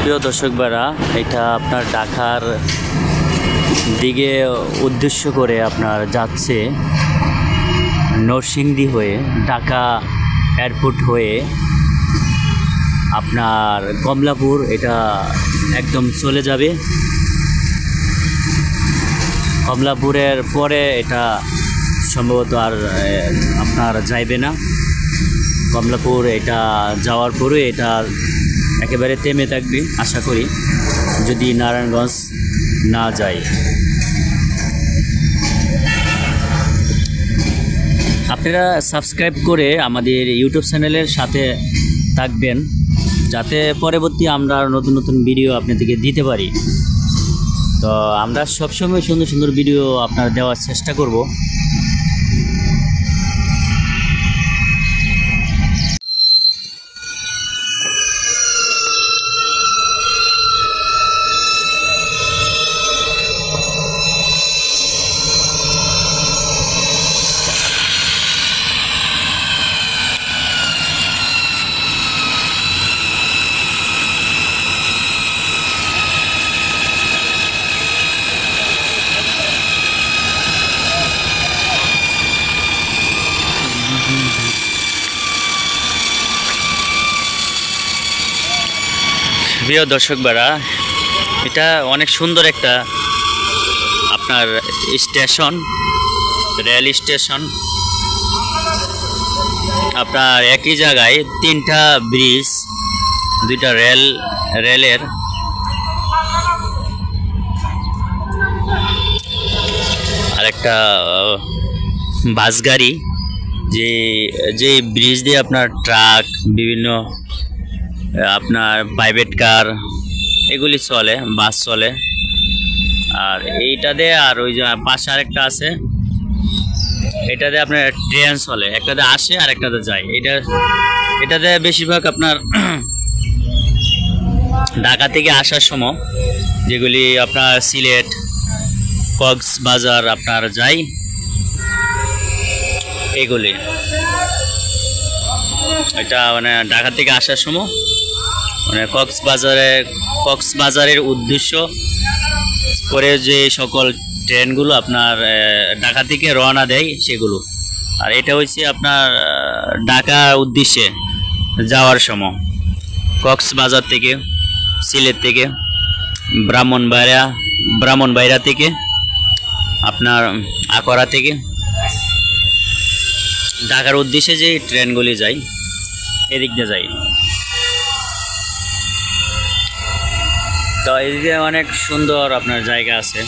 প্রিয় দর্শক ভাইরা, এটা আপনার ঢাকার দিকে উদ্দেশ্য করে আপনার যাচ্ছে নরসিংদী হয়ে, ঢাকা এয়ারপোর্ট হয়ে আপনার কমলাপুর এটা একদম চলে যাবে। কমলাপুরের পরে এটা সম্ভবত আর আপনার যাইবে না। কমলাপুর এটা যাওয়ার পরে এটা একেবারে থেমে থাকবে আশা করি, যদি নারায়ণগঞ্জ না যায়। আপনারা সাবস্ক্রাইব করে আমাদের ইউটিউব চ্যানেলের সাথে থাকবেন, যাতে পরবর্তী আমরা নতুন নতুন ভিডিও আপনাদেরকে দিতে পারি। তো আমরা সবসময় সুন্দর সুন্দর ভিডিও আপনার দেওয়ার চেষ্টা করব। প্রিয় দর্শক ভাইরা, এটা অনেক সুন্দর একটা আপনার স্টেশন, রেল স্টেশন। আপনার একই জায়গায় তিনটা ব্রিজ, দুইটা রেলের আর একটা বাস গাড়ি, যে ব্রিজ দিয়ে আপনার ট্রাক, বিভিন্ন আপনার প্রাইভেট কার এগুলি চলে, বাস চলে। আর এইটাতে আর ওই যে পাশে আরেকটা আছে, এটাতে আপনার ট্রেন চলে, একটাতে আসে আর একটাতে যায়। এটাতে বেশিরভাগ আপনার ঢাকা থেকে আসার সময় যেগুলি আপনার সিলেট, কক্সবাজার আপনার যায়, এগুলি এটা মানে ঢাকা থেকে আসার সময় মানে কক্সবাজারের উদ্দেশ্য করে যে সকল ট্রেনগুলো আপনার ঢাকা থেকে রওনা দেয় সেগুলো। আর এটা হচ্ছে আপনার ঢাকার উদ্দেশ্যে যাওয়ার সময় কক্সবাজার থেকে, সিলেট থেকে, ব্রাহ্মণবাড়িয়া থেকে, আপনার আকরা থেকে ঢাকার উদ্দেশ্যে যে ট্রেনগুলি যায় এদিক দিয়ে যায়। তো এদিকে অনেক সুন্দর আপনার জায়গা আছে।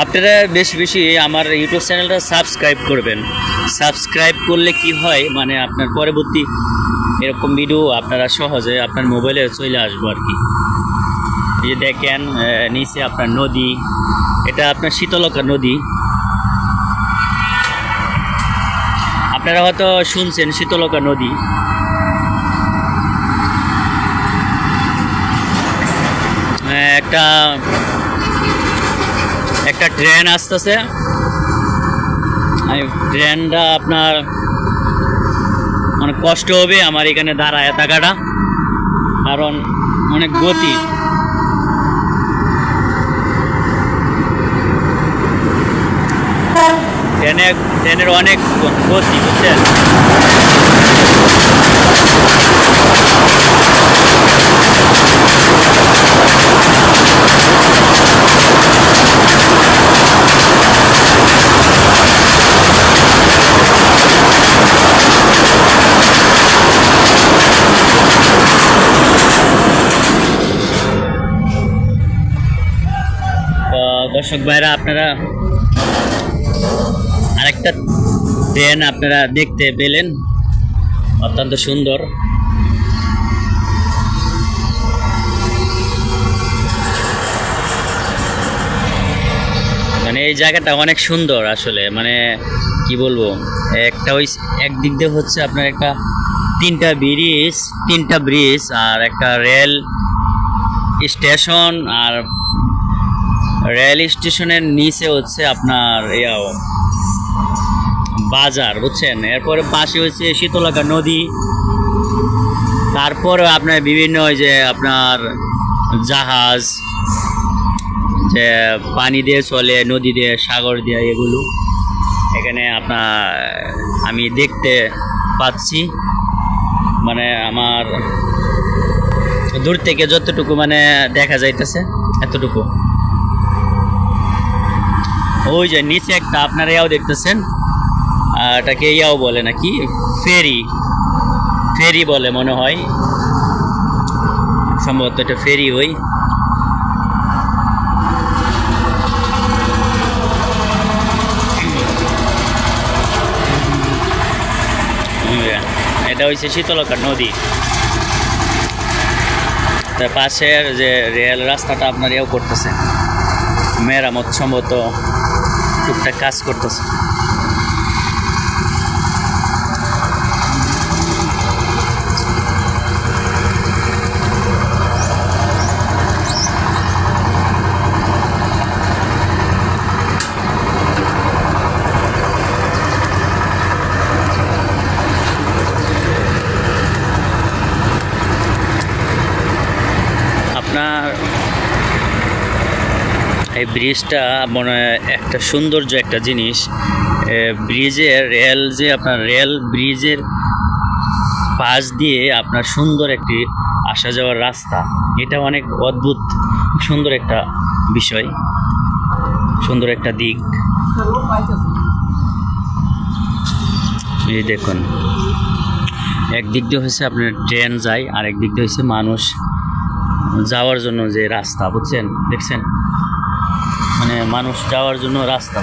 আপনারা বেশি বেশি আমার ইউটিউব চ্যানেলটা সাবস্ক্রাইব করবেন। সাবস্ক্রাইব করলে কি হয়, মানে আপনার পরবর্তী এরকম ভিডিও আপনারা সহজে আপনার মোবাইলে চলে আসবো আর কি। এই যে দেখেন নিচে আপনার নদী, এটা আপনার শীতলক্ষা নদী। আপনারা হয়তো শুনছেন শীতলক্ষা নদী। একটা ট্রেন আসতেছে, ট্রেনটা আপনার অনেক কষ্ট হবে আমার এখানে দাঁড়ায় থাকাটা, কারণ অনেক গতি। ট্রেনের অনেক গতি, বুঝছেন? দর্শক ভাইরা, আপনারা আরেকটা ট্রেন আপনারা দেখতে পেলেন, অত্যন্ত সুন্দর। মানে এই জায়গাটা অনেক সুন্দর আসলে, মানে কি বলবো, একটা ওই একদিক দিয়ে হচ্ছে আপনার একটা তিনটা ব্রিজ আর একটা রেল স্টেশন, আর রেল স্টেশনের নিচে হচ্ছে আপনার বাজার, বুঝছেন। এরপরে পাশে হচ্ছে শীতলক্ষা নদী, তারপরে আপনার বিভিন্ন ওই যে আপনার জাহাজ, যে পানি দিয়ে চলে, নদী দিয়ে, সাগর দিয়ে, এগুলো এখানে আমি দেখতে পাচ্ছি। মানে আমার দূর থেকে যতটুকু মানে দেখা যাইতেছে এতটুকু। ওই যে নিচে একটা আপনারা দেখতেছেন, এটাকে বলে নাকি ফেরি বলে মনে হয়, সম্ভবত এটা ফেরি। ওই এটা হচ্ছে শীতলক্ষা নদী। তার পাশের যে রেল রাস্তাটা আপনার করতেছে মেরামত, সম্ভবত টুকটাক কাজ করতেছে। এই ব্রিজটা মনে একটা সৌন্দর্য একটা জিনিস। ব্রিজের রেল ব্রিজের পাশ দিয়ে আপনার সুন্দর একটি আসা যাওয়ার রাস্তা, এটা অনেক অদ্ভুত সুন্দর একটা বিষয়, সুন্দর একটা দিক। এই দেখুন, একদিক দিয়ে হচ্ছে আপনার ট্রেন যায়, আর একদিক দিয়ে হচ্ছে মানুষ যাওয়ার জন্য যে রাস্তা, বুঝছেন, দেখছেন, মানে মানুষ যাওয়ার জন্য রাস্তা।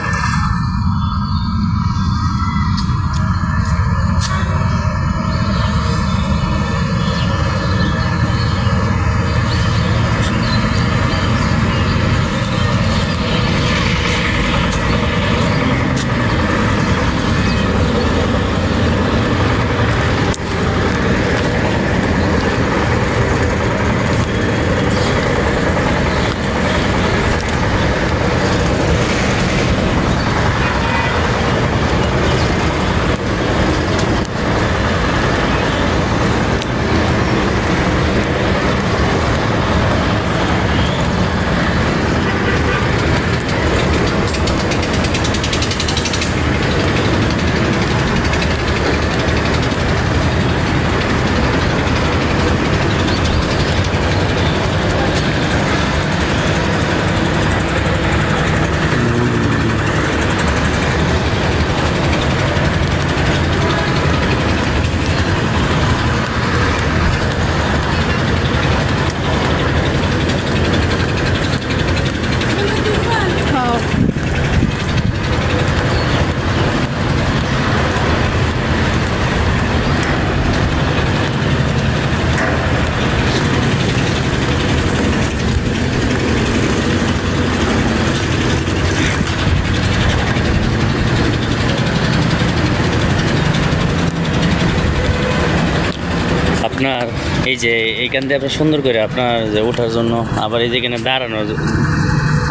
আপনার এই যে এইখান দিয়ে আপনার সুন্দর করে আপনার যে ওঠার জন্য, আবার এই যে এখানে দাঁড়ানো,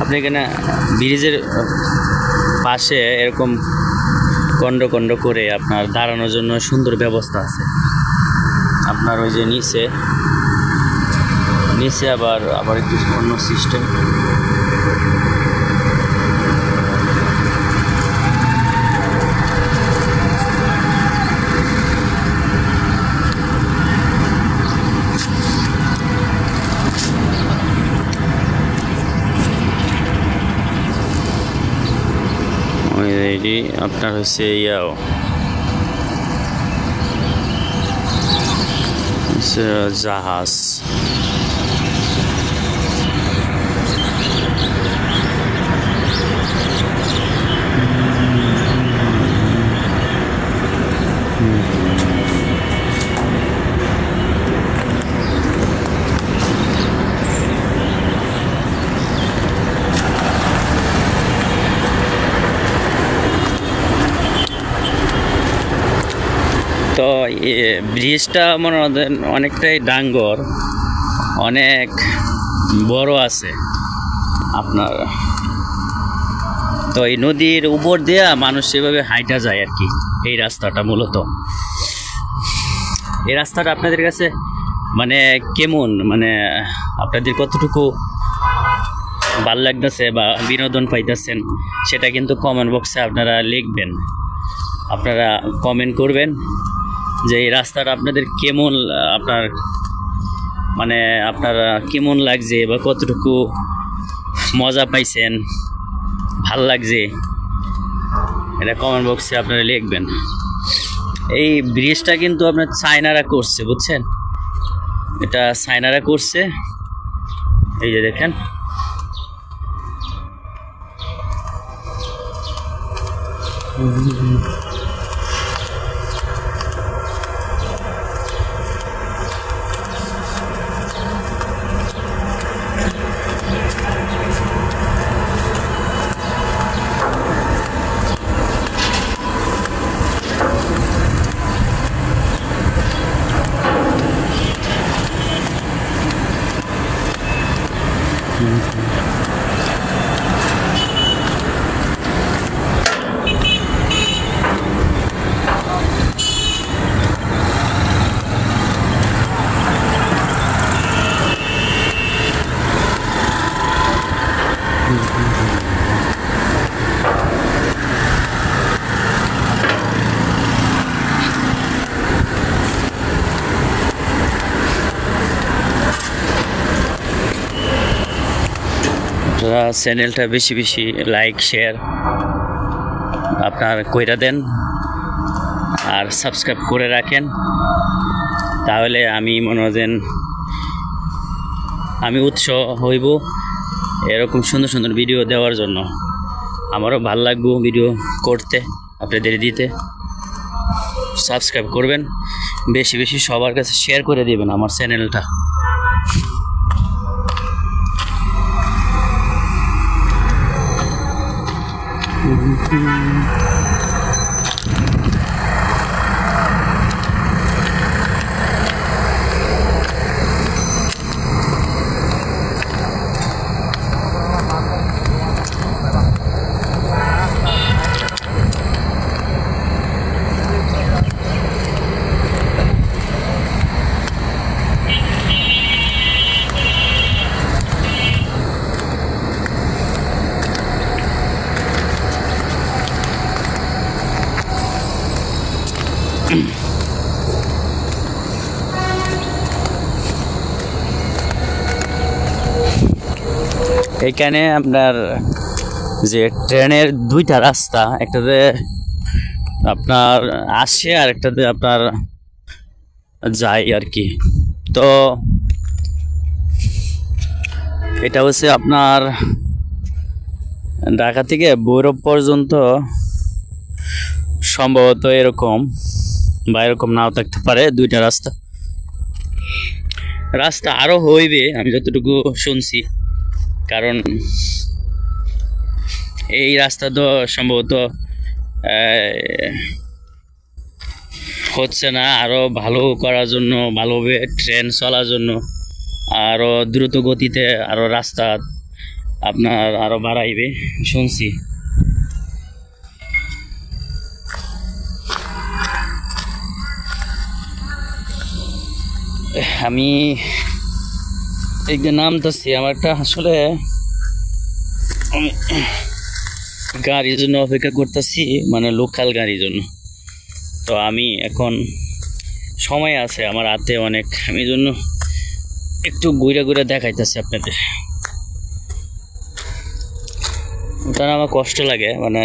আপনি এখানে ব্রিজের পাশে এরকম কন্ড করে আপনার দাঁড়ানোর জন্য সুন্দর ব্যবস্থা আছে। আপনার ওই যে নিচে আবার একটু অন্য সিস্টেম। এটি আপনার হচ্ছে জাহাজ। তো ব্রিজটা মনে হয় অনেকটাই ডাঙ্গর, অনেক বড় আছে আপনার। তো এই নদীর উপর দিয়ে মানুষ সেভাবে হাইটা যায় আর কি। এই রাস্তাটা মূলত, এই রাস্তাটা আপনাদের কাছে মানে কেমন, মানে আপনাদের কতটুকু ভাল লাগতেছে বা বিনোদন পাইতেছেন সেটা কিন্তু কমেন্ট বক্সে আপনারা লিখবেন। আপনারা কমেন্ট করবেন যে এই রাস্তাটা আপনাদের কেমন, মানে আপনারা কেমন লাগছে বা কতটুকু মজা পাইছেন, ভাল লাগছে, এটা কমেন্ট বক্সে আপনারা লিখবেন। এই ব্রিজটা কিন্তু আপনার চায়নারা করছে, বুঝছেন, এটা চায়নারা করছে। এই যে দেখেন, আপনারা চ্যানেলটা বেশি বেশি লাইক শেয়ার আপনার কইরা দেন আর সাবস্ক্রাইব করে রাখেন, তাহলে আমি মনে হয় আমি উৎসাহ হইব এরকম সুন্দর সুন্দর ভিডিও দেওয়ার জন্য। আমারও ভালো লাগবে ভিডিও করতে, আপনাদের দিতে। সাবস্ক্রাইব করবেন, বেশি বেশি সবার কাছে শেয়ার করে দিবেন আমার চ্যানেলটা। এইখানে আপনার যে ট্রেনের দুইটা রাস্তা, একটাতে আপনার আসে আর একটাতে আপনার যায় আর কি। তো এটা হচ্ছে আপনার ঢাকা থেকে ভৈরব পর্যন্ত সম্ভবত এরকম বা এরকম নাও থাকতে পারে, দুইটা রাস্তা। রাস্তা আরো হইবে আমি যতটুকু শুনছি, কারণ এই রাস্তা তো সম্ভবত হচ্ছে না, আরো ভালো করার জন্য, ভালোভাবে ট্রেন চলার জন্য আরো দ্রুত গতিতে আরো রাস্তা আপনার আরো বাড়াইবে শুনছি। আমি এই যে নামতেছি, আমার একটা আসলে গাড়ির জন্য অপেক্ষা করতেছি, মানে লোকাল গাড়ির জন্য। তো আমি এখন সময় আছে আমার হাতে অনেক, আমি জন্য একটু ঘুরে ঘুরে দেখাইতেছি আপনাদের। ওটা আমার কষ্ট লাগে, মানে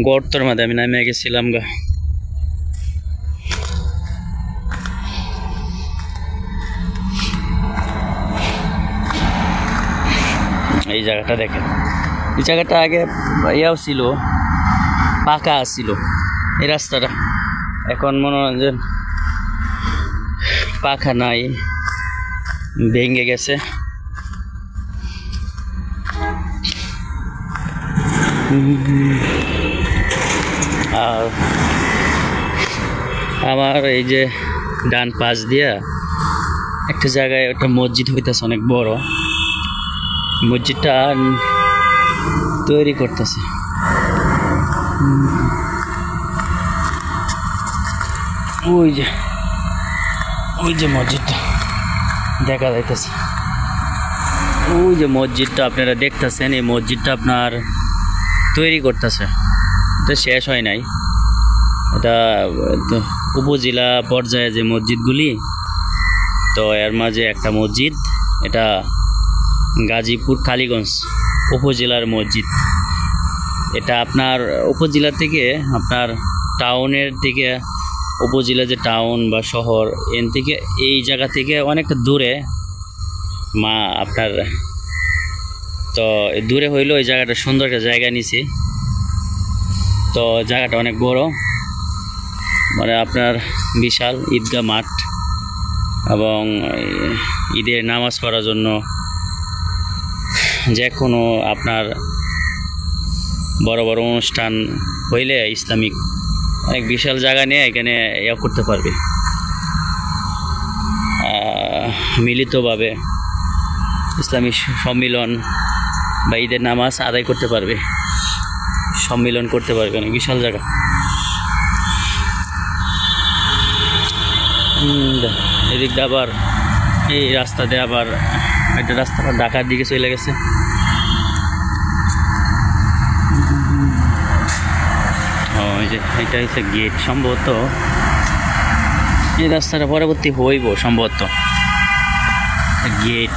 গর্তর মধ্যে আমি নামে গেছিলাম গা। এই জায়গাটা দেখেন, এই জায়গাটা আগে ইয়াও ছিল, পাকা ছিল এই রাস্তাটা, এখন মনে হয় যে পাকা নাই, ভেঙে গেছে। আর আমার এই যে ডান পাশ দিয়া একটা জায়গায় একটা মসজিদ হইতেছে অনেক বড়। মসজিদটা তৈরি করতেছে। ওই যে মসজিদটা দেখা যাইতেছে। ওই যে মসজিদটা আপনারা দেখতেছেন, এই মসজিদটা আপনার তৈরি করতেছে, এটা শেষ হয় নাই। এটা উপজেলা পর্যায়ে যে মসজিদগুলি, তো এর মাঝে একটা মসজিদ, এটা গাজীপুর কালীগঞ্জ উপজেলার মসজিদ। এটা আপনার উপজেলা থেকে আপনার টাউনের দিকে, উপজেলা যে টাউন বা শহর, এন থেকে এই জায়গা থেকে অনেকটা দূরে আপনার। তো দূরে হইলো এই জায়গাটা সুন্দর একটা জায়গা নিছি। তো জায়গাটা অনেক বড়, মানে আপনার বিশাল ঈদগাহ মাঠ, এবং ঈদের নামাজ পড়ার জন্য যে কোনো আপনার বড় বড় অনুষ্ঠান হইলে ইসলামিক অনেক বিশাল জায়গা নিয়ে এখানে করতে পারবে, মিলিতভাবে ইসলামী সম্মিলন বা ঈদের নামাজ আদায় করতে পারবে, সম্মিলন করতে পারবে। অনেক বিশাল জায়গা। এদিক দিয়ে আবার এই রাস্তাতে আবার একটা রাস্তা ঢাকার দিকে চলে গেছে। ওই যে এটা হচ্ছে গেট, সম্ভবত এই রাস্তাটা পরবর্তী হইব সম্ভবত গেট।